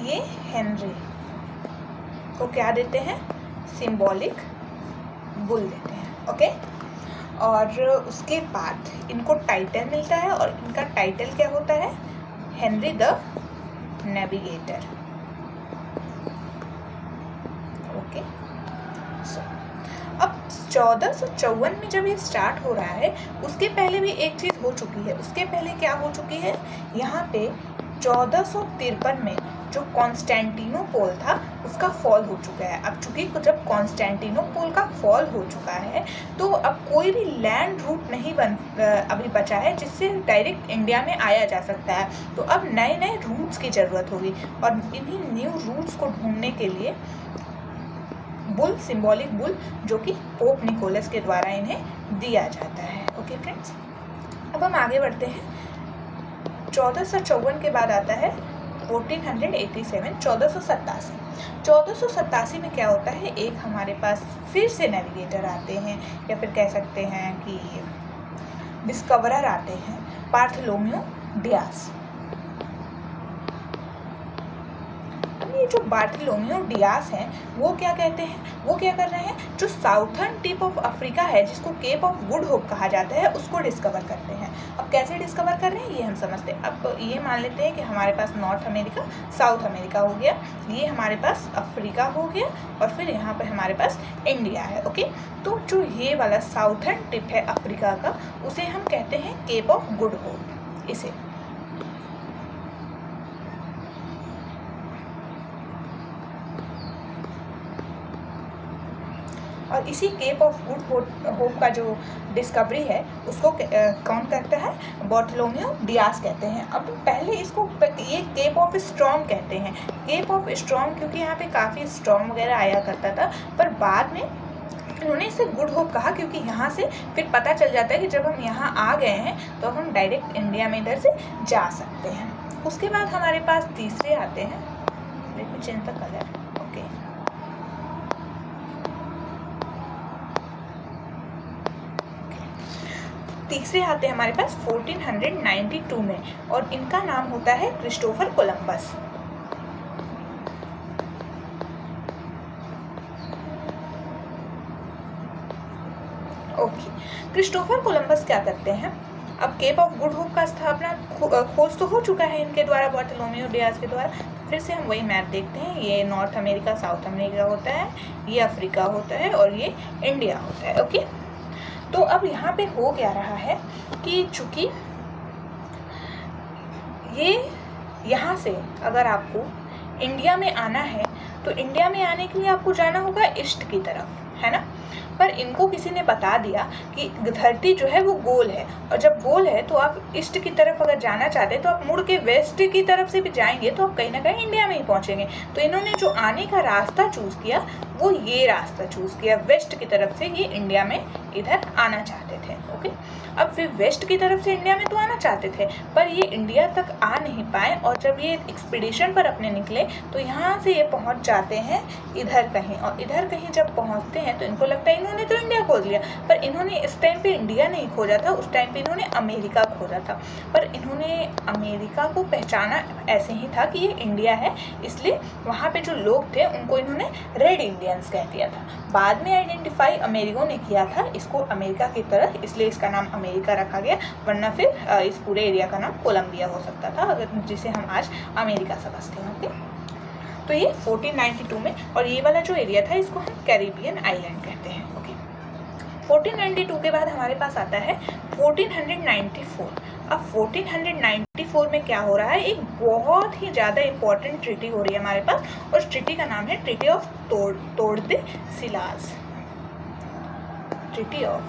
ये हेनरी को क्या देते हैं, सिंबॉलिक बुल देते हैं। ओके, और उसके बाद इनको टाइटल मिलता है और इनका टाइटल क्या होता है, हेनरी द नेविगेटर। ओके, सो अब 1454 में जब ये स्टार्ट हो रहा है, उसके पहले भी एक चीज़ हो चुकी है। उसके पहले क्या हो चुकी है, यहाँ पे 1453 में जो कॉन्स्टेंटिनोपोल था उसका फॉल हो चुका है। अब चूंकि जब कॉन्स्टेंटिनोपोल का फॉल हो चुका है तो अब कोई भी लैंड रूट नहीं अभी बचा है जिससे डायरेक्ट इंडिया में आया जा सकता है। तो अब नए नए रूट्स की ज़रूरत होगी और इन्हीं न्यू रूट्स को ढूंढने के लिए बुल, सिंबॉलिक बुल, जो कि पोप निकोलस के द्वारा इन्हें दिया जाता है। ओके फ्रेंड्स, अब हम आगे बढ़ते हैं। 1454 के बाद आता है 1487, 1487। 1487 में क्या होता है, एक हमारे पास फिर से नेविगेटर आते हैं, या फिर कह सकते हैं कि डिस्कवरर आते हैं, बार्थोलोम्यू डियास। ये जो बार्थोलोम्यू डियास हैं वो क्या कहते हैं, वो क्या कर रहे हैं, जो साउथर्न टिप ऑफ अफ्रीका है जिसको केप ऑफ गुड होप कहा जाता है उसको डिस्कवर करते हैं। अब कैसे डिस्कवर कर रहे हैं ये हम समझते हैं। अब ये मान लेते हैं कि हमारे पास नॉर्थ अमेरिका, साउथ अमेरिका हो गया, ये हमारे पास अफ्रीका हो गया और फिर यहाँ पे हमारे पास इंडिया है। ओके, तो जो ये वाला साउथर्न टिप है अफ्रीका का उसे हम कहते हैं केप ऑफ गुड होप। इसे और इसी केप ऑफ गुड होप का जो डिस्कवरी है उसको कौन करता है, बार्थोलोम्यू डियास कहते हैं। अब पहले इसको ये केप ऑफ स्टॉर्म कहते हैं, केप ऑफ स्टॉर्म, क्योंकि यहाँ पे काफ़ी स्टॉर्म वगैरह आया करता था, पर बाद में उन्होंने इसे गुड होप कहा क्योंकि यहाँ से फिर पता चल जाता है कि जब हम यहाँ आ गए हैं तो हम डायरेक्ट इंडिया में इधर से जा सकते हैं। उसके बाद हमारे पास तीसरे आते हैं, let me change the colour. Okay, तीसरे आते हैं हमारे पास 1492 में और इनका नाम होता है Christopher Columbus. Okay, Christopher Columbus क्या करते हैं, अब केप ऑफ गुड होप का स्थापना खोज तो हो चुका है इनके द्वारा, बार्थोलोम्यू डियास के द्वारा। फिर से हम वही मैप देखते हैं, ये नॉर्थ अमेरिका, साउथ अमेरिका होता है, ये अफ्रीका होता है और ये इंडिया होता है। ओके, तो अब यहाँ पे हो क्या रहा है कि चूंकि ये यहाँ से अगर आपको इंडिया में आना है तो इंडिया में आने के लिए आपको जाना होगा ईस्ट की तरफ, है ना। पर इनको किसी ने बता दिया कि धरती जो है वो गोल है और जब गोल है तो आप ईस्ट की तरफ अगर जाना चाहते हैं तो आप मुड़ के वेस्ट की तरफ से भी जाएंगे तो आप कहीं ना कहीं इंडिया में ही पहुंचेंगे। तो इन्होंने जो आने का रास्ता चूज़ किया वो ये रास्ता चूज़ किया, वेस्ट की तरफ से ये इंडिया में इधर आना चाहते थे। ओके, अब फिर वेस्ट की तरफ से इंडिया में तो आना चाहते थे पर ये इंडिया तक आ नहीं पाए और जब ये एक्सपीडिशन पर अपने निकले तो यहाँ से ये पहुँच जाते हैं इधर कहीं, और इधर कहीं जब पहुँचते हैं तो इनको लगता है इन्होंने तो इंडिया खोज लिया, पर इन्होंने इस टाइम पे इंडिया नहीं खोजा था, उस टाइम पे इन्होंने अमेरिका खोजा था। पर इन्होंने अमेरिका को पहचाना ऐसे ही था कि ये इंडिया है, इसलिए वहाँ पे जो लोग थे उनको इन्होंने रेड इंडियंस कह दिया था। बाद में आइडेंटिफाई अमेरिगो ने किया था इसको अमेरिका की तरह, इसलिए इसका नाम अमेरिका रखा गया, वरना फिर इस पूरे एरिया का नाम कोलंबिया हो सकता था, अगर जिसे हम आज अमेरिका समझते हैं। ओके, तो ये 1492 में, और ये वाला जो एरिया था इसको हम कैरिबियन आइलैंड कहते हैं। ओके, 1492 के बाद हमारे पास आता है 1494। अब 1494 में क्या हो रहा है, एक बहुत ही ज़्यादा इम्पोर्टेंट ट्रीटी हो रही है हमारे पास, और उस ट्रीटी का नाम है treaty of Tordesillas. Treaty of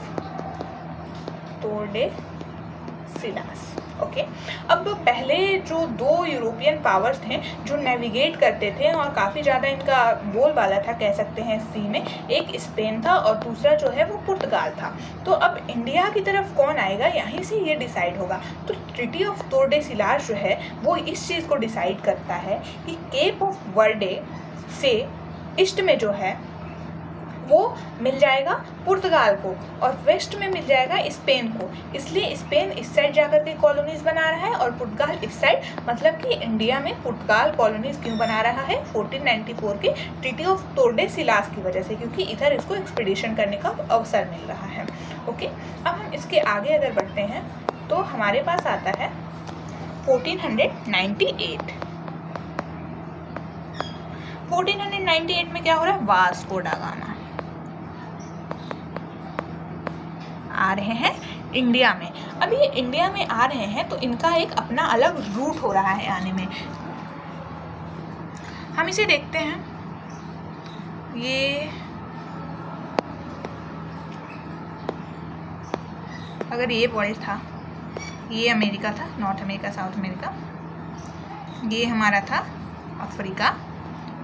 Tordesillas. Okay, अब पहले जो दो यूरोपियन पावर्स थे जो नेविगेट करते थे और काफ़ी ज़्यादा इनका बोलबाला था कह सकते हैं सी में, एक स्पेन था और दूसरा जो है वो पुर्तगाल था। तो अब इंडिया की तरफ कौन आएगा यहीं से ये डिसाइड होगा। तो ट्रीटी ऑफ टोर्डेसिलास जो है वो इस चीज़ को डिसाइड करता है कि केप ऑफ वर्डे से ईस्ट में जो है वो मिल जाएगा पुर्तगाल को और वेस्ट में मिल जाएगा स्पेन को। इसलिए स्पेन इस साइड जाकर के कॉलोनीज बना रहा है और पुर्तगाल इस साइड, मतलब कि इंडिया में पुर्तगाल कॉलोनीज क्यों बना रहा है 1494 के ट्रीटी ऑफ टोर्डेसिलास की वजह से, क्योंकि इधर इसको एक्सपीडिशन करने का अवसर मिल रहा है। ओके, अब हम इसके आगे अगर बढ़ते हैं तो हमारे पास आता है 1498। 1498 में क्या हो रहा है, वास्को डा गामा आ रहे हैं इंडिया में। अब ये इंडिया में आ रहे हैं तो इनका एक अपना अलग रूट हो रहा है आने में। हम इसे देखते हैं, ये अगर ये वर्ल्ड था, ये अमेरिका था, नॉर्थ अमेरिका, साउथ अमेरिका, ये हमारा था अफ्रीका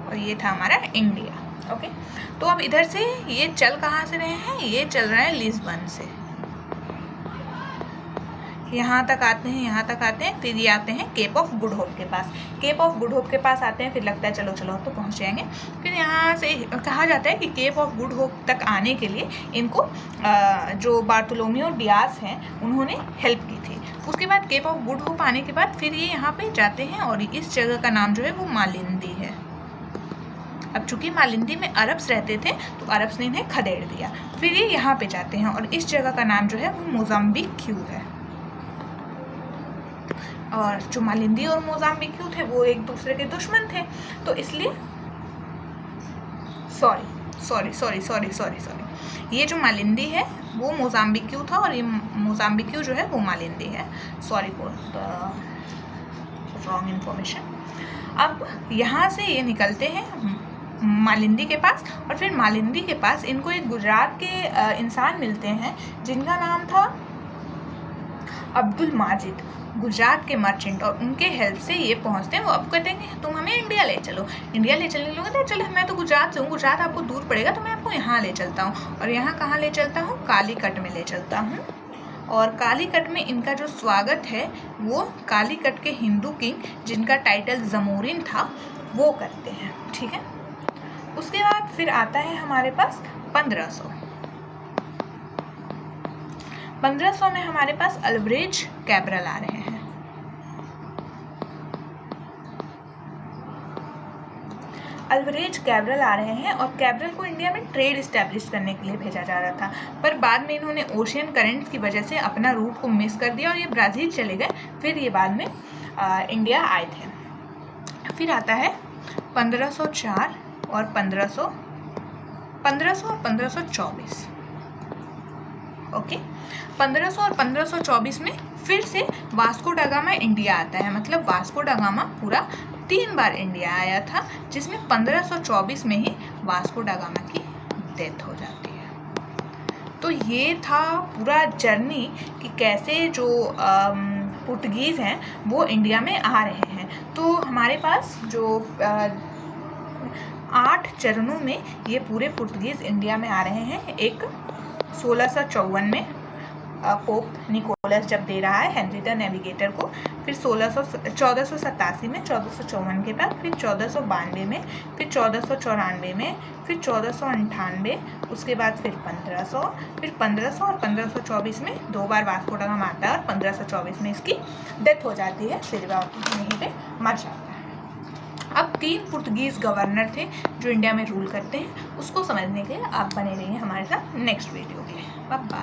और ये था हमारा इंडिया। ओके, तो अब इधर से ये चल कहाँ से रहे हैं, ये चल रहे हैं लिस्बन से, यहाँ तक आते हैं, यहाँ तक आते हैं, फिर ये आते हैं केप ऑफ गुड होप के पास। केप ऑफ गुड होप के पास आते हैं, फिर लगता है चलो चलो तो पहुँच जाएंगे। फिर यहाँ से कहा जाता है कि केप ऑफ गुड होप तक आने के लिए इनको जो बार्टोलोमियो डियास हैं उन्होंने हेल्प की थी। उसके बाद केप ऑफ गुड होप आने के बाद फिर ये यहाँ पे जाते हैं और इस जगह का नाम जो है वो मालिंदी है। अब चूंकि मालिंदी में अरब्स रहते थे तो अरब्स ने इन्हें खदेड़ दिया। फिर ये यहाँ पे जाते हैं और इस जगह का नाम जो है वो मोजाम्बिक्यू है। और जो मालिंदी और मोजाम्बिक्यू थे वो एक दूसरे के दुश्मन थे, तो इसलिए सॉरी ये जो मालिंदी है वो मोजाम्बिक्यू था और ये मोजाम्बिक्यू जो है वो मालिंदी है। Sorry for wrong information. अब यहाँ से ये निकलते हैं मालिंदी के पास और फिर मालिंदी के पास इनको एक गुजरात के इंसान मिलते हैं जिनका नाम था अब्दुल माजिद, गुजरात के मर्चेंट, और उनके हेल्प से ये पहुंचते हैं। वो अब कहते हैं कि तुम हमें इंडिया ले चलो। इंडिया ले चलने लोगे तो चलो, मैं तो गुजरात से हूँ, गुजरात आपको दूर पड़ेगा तो मैं आपको यहाँ ले चलता हूँ। और यहाँ कहाँ ले चलता हूँ, कालीकट में ले चलता हूँ। और कालीकट में इनका जो स्वागत है वो कालीकट के हिंदू किंग, जिनका टाइटल जमोरिन था, वो करते हैं। ठीक है, उसके बाद फिर आता है हमारे पास 1500 में हमारे पास अल्ब्रेज कैब्रल आ रहे हैं। अल्ब्रेज कैब्रल आ रहे हैं और कैब्रल को इंडिया में ट्रेड इस्टेब्लिश करने के लिए भेजा जा रहा था, पर बाद में इन्होंने ओशियन करंट्स की वजह से अपना रूट को मिस कर दिया और ये ब्राज़ील चले गए। फिर ये बाद में इंडिया आए थे। फिर आता है 1504 और 1500 और 1524। ओके, 1500 और 1524 में फिर से वास्को डा गामा इंडिया आता है। मतलब वास्को डा गामा पूरा 3 बार इंडिया आया था, जिसमें 1524 में ही वास्को डा गामा की डेथ हो जाती है। तो ये था पूरा जर्नी कि कैसे जो पुर्तगीज़ हैं वो इंडिया में आ रहे हैं। तो हमारे पास जो 8 चरणों में ये पूरे पुर्तगीज़ इंडिया में आ रहे हैं। एक 1654 में पोप निकोलस जब दे रहा है हेनरी द नेविगेटर को, फिर 1487 में 1454 के बाद, फिर 1492 में, फिर 1494 में, फिर 1498, उसके बाद फिर 1500, फिर 1500 और 1524 में 2 बार वास्को डा गामा आता है और 1524 में इसकी डेथ हो जाती है, फिर वहीं पे मर जाता है। अब 3 पुर्तगीज़ गवर्नर थे जो इंडिया में रूल करते हैं। उसको समझने के लिए आप बने रहिए हमारे साथ नेक्स्ट वीडियो के लिए। Bye bye.